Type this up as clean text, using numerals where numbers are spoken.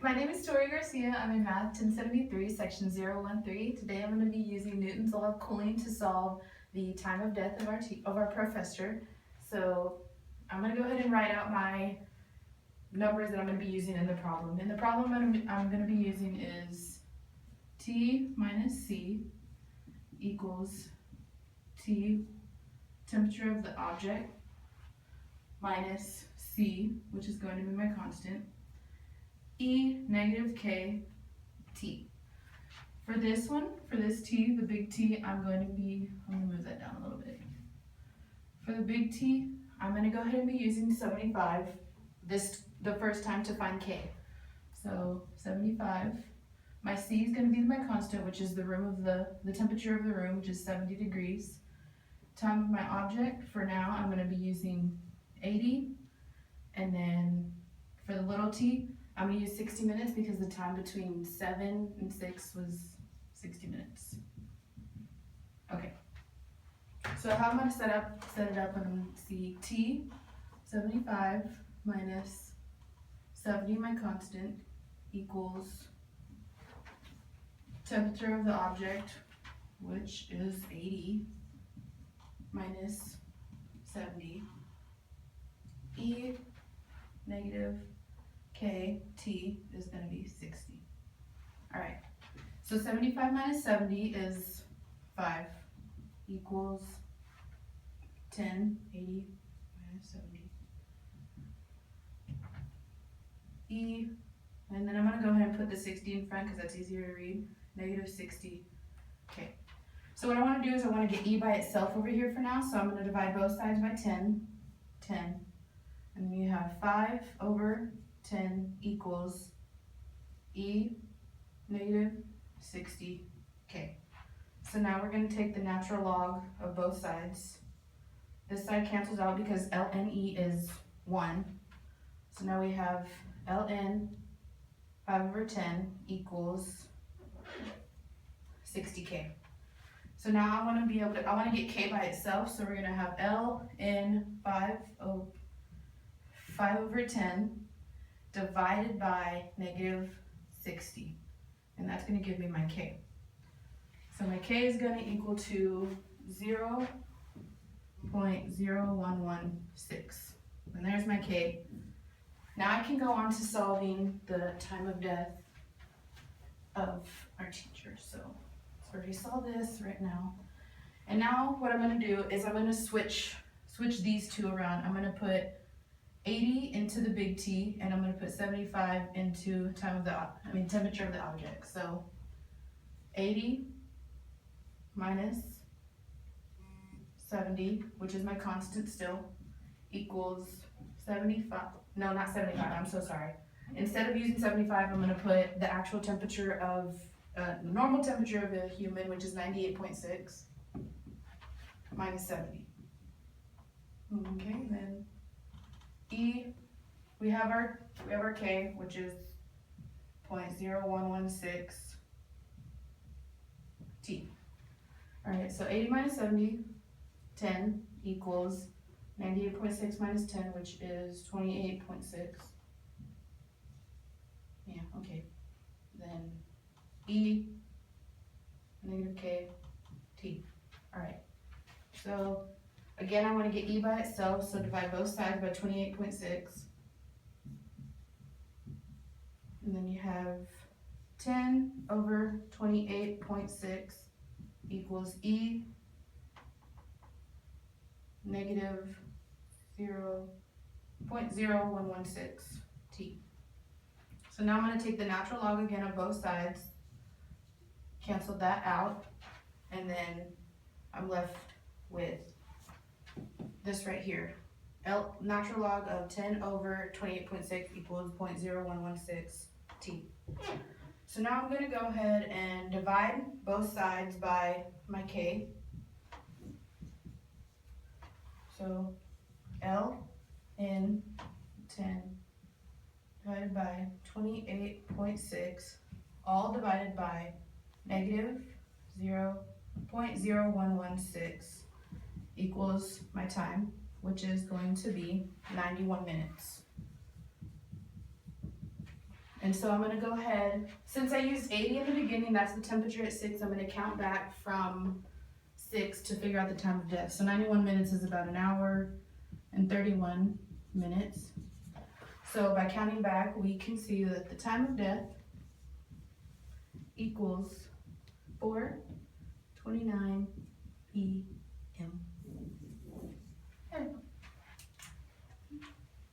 My name is Tori Garcia. I'm in Math 1073, Section 013. Today I'm going to be using Newton's law of cooling to solve the time of death of our professor. So I'm going to go ahead and write out my numbers that I'm going to be using in the problem. And the problem I'm going to be using is T minus C equals T, temperature of the object, minus C, which is going to be my constant, E negative K T. For this one, for this T, the big T, I'm going to move that down a little bit. For the big T, I'm going to go ahead and be using 75 the first time to find K. So 75. My C is going to be my constant, which is the temperature of the room, which is 70 degrees. Time of my object, for now, I'm going to be using 80. And then for the little t, I'm going to use 60 minutes because the time between 7 and 6 was 60 minutes. Okay. So how I'm going to set it up, I'm going to see t, 75 minus 70, my constant, equals temperature of the object, which is 80, minus 70, E negative K T is going to be 60. Alright, so 75 minus 70 is 5, equals 10, 80 minus 70. E, and then I'm going to go ahead and put the 60 in front because that's easier to read, negative 60. Okay, so what I want to do is I want to get E by itself over here for now, so I'm going to divide both sides by 10, and then you have 5 over 10 equals E negative 60 K. So now we're going to take the natural log of both sides. This side cancels out because ln E is 1. So now we have ln 5 over 10 equals 60K. So now I want to get K by itself, so we're going to have ln 5 over 10 divided by negative 60, and that's going to give me my K. So my K is going to equal to 0.0116, and there's my K. Now I can go on to solving the time of death of our teacher. So let's already solve this right now. And now what I'm going to do is I'm going to switch these two around. I'm going to put 80 into the big T, and I'm going to put 75 into temperature of the object. So 80 minus 70, which is my constant still, equals 75. No, not 75. I'm so sorry. Instead of using 75, I'm going to put the actual temperature of the normal temperature of a human, which is 98.6, minus 70. Okay, then E, we have our K, which is 0.0116 T. Alright, so 80 minus 70, 10, equals 98.6 minus 10, which is 28.6. Yeah, okay. Then E, negative K, T. Alright, so again, I want to get E by itself, so divide both sides by 28.6. And then you have 10 over 28.6 equals E negative 0.0116 T. So now I'm going to take the natural log again of both sides, cancel that out, and then I'm left with this right here. Natural log of 10 over 28.6 equals 0.0116 T. So now I'm going to go ahead and divide both sides by my K. So L in 10 divided by 28.6, all divided by negative 0.0116 equals my time, which is going to be 91 minutes. And so I'm gonna go ahead, since I used 80 in the beginning, that's the temperature at 6, I'm gonna count back from 6 to figure out the time of death. So 91 minutes is about an hour and 31 minutes. So by counting back, we can see that the time of death equals 4:29 p.m.